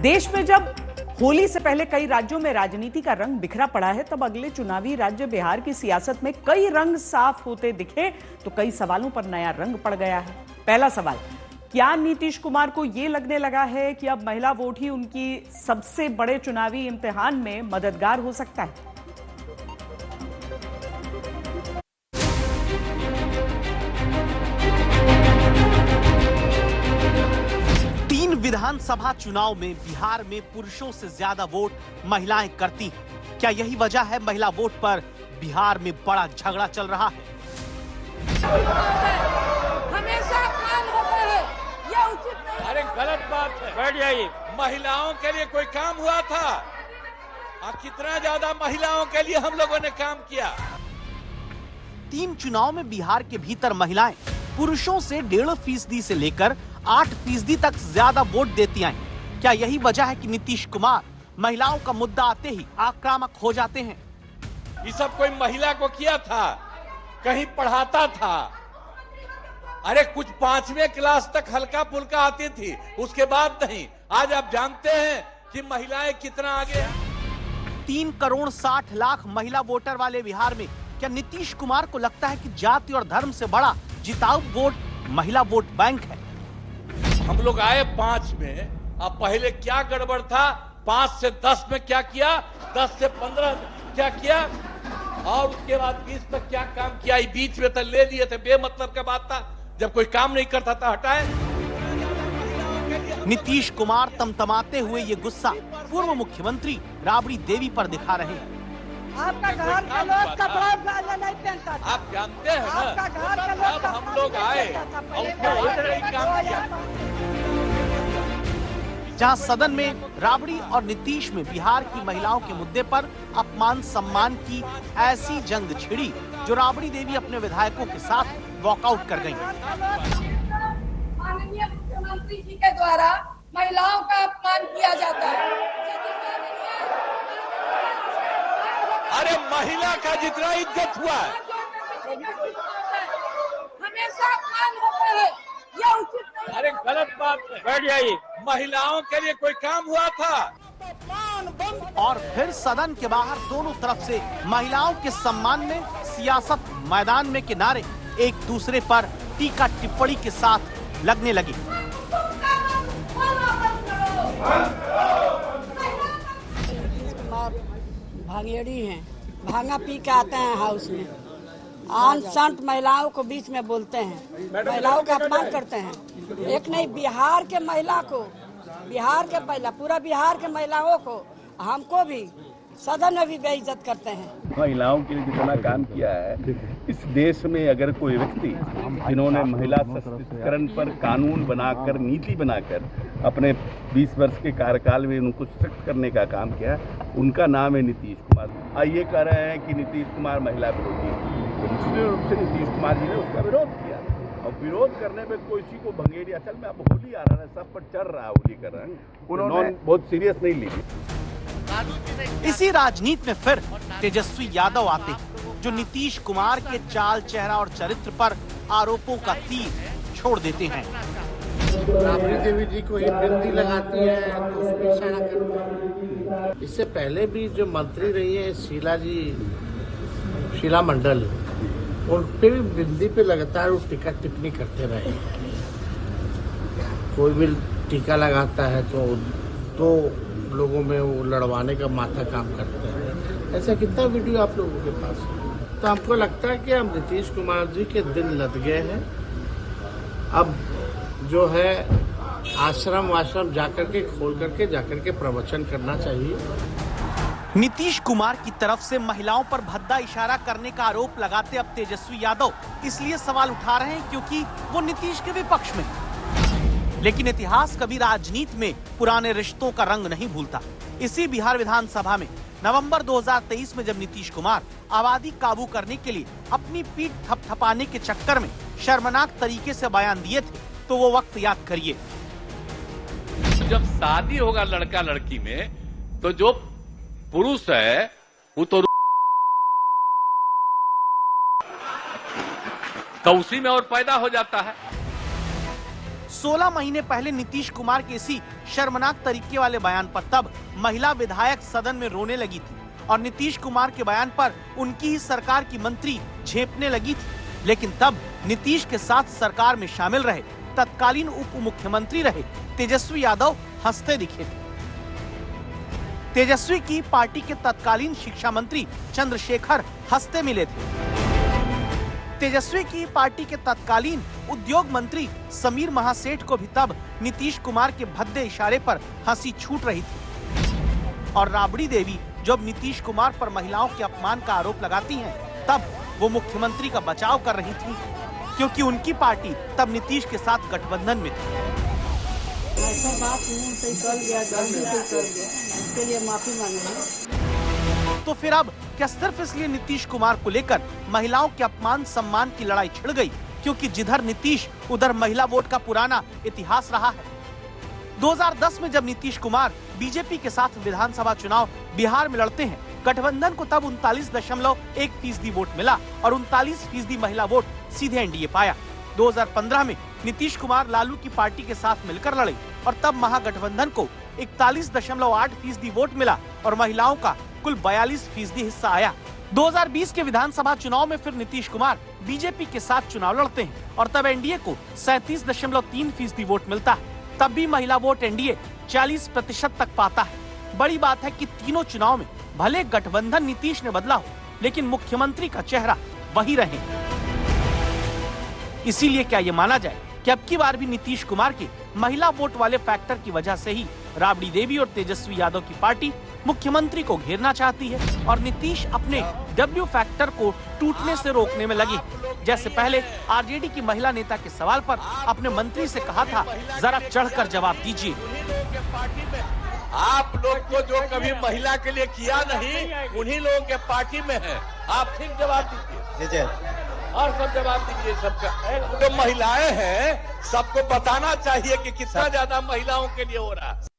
देश में जब होली से पहले कई राज्यों में राजनीति का रंग बिखरा पड़ा है, तब अगले चुनावी राज्य बिहार की सियासत में कई रंग साफ होते दिखे तो कई सवालों पर नया रंग पड़ गया है। पहला सवाल, क्या नीतीश कुमार को यह लगने लगा है कि अब महिला वोट ही उनकी सबसे बड़े चुनावी इम्तिहान में मददगार हो सकता है? विधानसभा चुनाव में बिहार में पुरुषों से ज्यादा वोट महिलाएं करती हैं। क्या यही वजह है महिला वोट पर बिहार में बड़ा झगड़ा चल रहा है? हमेशा अपमान होता है, यह उचित नहीं। अरे गलत बात है। बैठ जाइए। महिलाओं के लिए कोई काम हुआ था? कितना ज्यादा महिलाओं के लिए हम लोगों ने काम किया। 3 चुनाव में बिहार के भीतर महिलाएं पुरुषों से 1.5% से लेकर 8% तक ज्यादा वोट देती आई। क्या यही वजह है कि नीतीश कुमार महिलाओं का मुद्दा आते ही आक्रामक हो जाते हैं? ये सब कोई महिला को किया था? कहीं पढ़ाता था? अरे कुछ 5वीं क्लास तक हल्का फुल्का आती थी, उसके बाद नहीं। आज आप जानते हैं कि महिलाएं कितना आगे हैं। 3 करोड़ 60 लाख महिला वोटर वाले बिहार में क्या नीतीश कुमार को लगता है कि जाति और धर्म से बड़ा जिताऊ वोट महिला वोट बैंक है? हम लोग आए 5 में, अब पहले क्या गड़बड़ था? 5 से 10 में क्या किया, 10 से 15 क्या किया, और उसके बाद 20 तक क्या काम किया? बीच में तो ले लिए थे, बेमतलब का बात था। जब कोई काम नहीं करता था हटाए। नीतीश कुमार तमतमाते हुए ये गुस्सा पूर्व मुख्यमंत्री राबड़ी देवी पर दिखा रहे हैं। आपका घर का लोग कपड़ा नहीं पहनता था। आप जानते हैं ना, आपका घर का लोग जब हम लोग आए और काम किया। जहां सदन में राबड़ी और नीतीश में बिहार की महिलाओं के मुद्दे पर अपमान सम्मान की ऐसी जंग छिड़ी जो राबड़ी देवी अपने विधायकों के साथ वॉकआउट कर गईं। माननीय मुख्यमंत्री जी के द्वारा महिलाओं का अपमान किया जाता है। अरे महिला का जितना इज्जत हुआ है, हमेशा अपमान होता है, यह उचित नहीं। अरे गलत बात है। बैठ जाइए। महिलाओं के लिए कोई काम हुआ था? और फिर सदन के बाहर दोनों तरफ से महिलाओं के सम्मान में सियासत मैदान में के नारे एक दूसरे पर टीका टिप्पणी के साथ लगने लगे। भांगेड़ी हैं, भांगा पी के आते हैं हाउस में, आन संत महिलाओं को बीच में बोलते हैं, महिलाओं का अपमान करते हैं। एक नहीं, बिहार के महिला को, बिहार के महिला, पूरा बिहार के महिलाओं को, हमको भी सदन में भी बेइज्जत करते हैं। महिलाओं के लिए जितना काम किया है इस देश में, अगर कोई व्यक्ति जिन्होंने महिला सशक्तिकरण पर कानून बनाकर, नीति बनाकर अपने 20 वर्ष के कार्यकाल में उनको सशक्त करने का काम किया, उनका नाम है नीतीश कुमार। ये कह रहे हैं कि नीतीश कुमार महिला विरोधी है, तो निश्चित रूप से नीतीश कुमार जी ने उसका विरोध किया। और विरोध करने में कोई किसी को भंगेरी, असल में अब होली आ रहा है, सब पर चढ़ रहा है होली का रंग, उन्होंने बहुत सीरियस नहीं ली। इसी राजनीति में फिर तेजस्वी यादव आते हैं, जो नीतीश कुमार के चाल चेहरा और चरित्र पर आरोपों का तीर छोड़ देते हैं। राबड़ी देवी जी को ही बिंदी लगाती है तो उस पर इशारा करूंगा। इससे पहले भी जो मंत्री रही है शीला मंडल, उन पे भी बिंदी पे लगातार वो टीका टिप्पणी करते रहे। कोई भी टीका लगाता है तो लोगों में वो लड़वाने का माथा काम करता है। ऐसा कितना वीडियो आप लोगों के पास है? तो हमको लगता है कि हम नीतीश कुमार जी के दिल लद गए हैं। अब जो है आश्रम वाश्रम जाकर के प्रवचन करना चाहिए। नीतीश कुमार की तरफ से महिलाओं पर भद्दा इशारा करने का आरोप लगाते अब तेजस्वी यादव इसलिए सवाल उठा रहे हैं क्योंकि वो नीतीश के विपक्ष में। लेकिन इतिहास कभी राजनीति में पुराने रिश्तों का रंग नहीं भूलता। इसी बिहार विधानसभा में नवंबर 2023 में जब नीतीश कुमार आबादी काबू करने के लिए अपनी पीठ थपथपाने के चक्कर में शर्मनाक तरीके से बयान दिए थे, तो वो वक्त याद करिए। जब शादी होगा लड़का लड़की में, तो जो पुरुष है वो तो उसी में और पैदा हो जाता है। 16 महीने पहले नीतीश कुमार के इसी शर्मनाक तरीके वाले बयान पर तब महिला विधायक सदन में रोने लगी थी और नीतीश कुमार के बयान पर उनकी ही सरकार की मंत्री झेपने लगी थी। लेकिन तब नीतीश के साथ सरकार में शामिल रहे तत्कालीन उप मुख्यमंत्री रहे तेजस्वी यादव हंसते दिखे थे। तेजस्वी की पार्टी के तत्कालीन शिक्षा मंत्री चंद्रशेखर हंसते मिले थे। तेजस्वी की पार्टी के तत्कालीन उद्योग मंत्री समीर महासेठ को भी तब नीतीश कुमार के भद्दे इशारे पर हंसी छूट रही थी। और राबड़ी देवी जब नीतीश कुमार पर महिलाओं के अपमान का आरोप लगाती हैं, तब वो मुख्यमंत्री का बचाव कर रही थी, क्योंकि उनकी पार्टी तब नीतीश के साथ गठबंधन में थी। ऐसा बात मुंह से कर गया, गलती से कर गया, इसके लिए माफी मांगेंगे। तो फिर अब क्या सिर्फ इसलिए नीतीश कुमार को लेकर महिलाओं के अपमान सम्मान की लड़ाई छिड़ गई, क्योंकि जिधर नीतीश उधर महिला वोट का पुराना इतिहास रहा है। 2010 में जब नीतीश कुमार बीजेपी के साथ विधानसभा चुनाव बिहार में लड़ते हैं, गठबंधन को तब 39.1% वोट मिला और 39% महिला वोट सीधे एनडीए पाया। 2015 में नीतीश कुमार लालू की पार्टी के साथ मिलकर लड़े और तब महागठबंधन को 41.8% वोट मिला और महिलाओं का कुल 42% हिस्सा आया। 2020 के विधानसभा चुनाव में फिर नीतीश कुमार बीजेपी के साथ चुनाव लड़ते हैं और तब एनडीए को 37.3% वोट मिलता है। तब भी महिला वोट एनडीए 40% तक पाता है। बड़ी बात है कि तीनों चुनाव में भले गठबंधन नीतीश ने बदला हो, लेकिन मुख्यमंत्री का चेहरा वही रहे। इसीलिए क्या ये माना जाए कि अब की बार भी नीतीश कुमार के महिला वोट वाले फैक्टर की वजह से ही राबड़ी देवी और तेजस्वी यादव की पार्टी मुख्यमंत्री को घेरना चाहती है और नीतीश अपने डब्ल्यू फैक्टर को टूटने से रोकने में लगे। जैसे पहले आरजेडी की महिला नेता के सवाल पर अपने मंत्री से कहा था, जरा चढ़कर जवाब दीजिए। आप लोग को जो कभी महिला के लिए किया नहीं, उन्हीं लोगों के पार्टी में है। आप फिर जवाब दीजिए और सब जवाब दीजिए। सबका जो महिलाएं हैं, सबको बताना चाहिए कि कितना ज्यादा महिलाओं के लिए हो रहा है।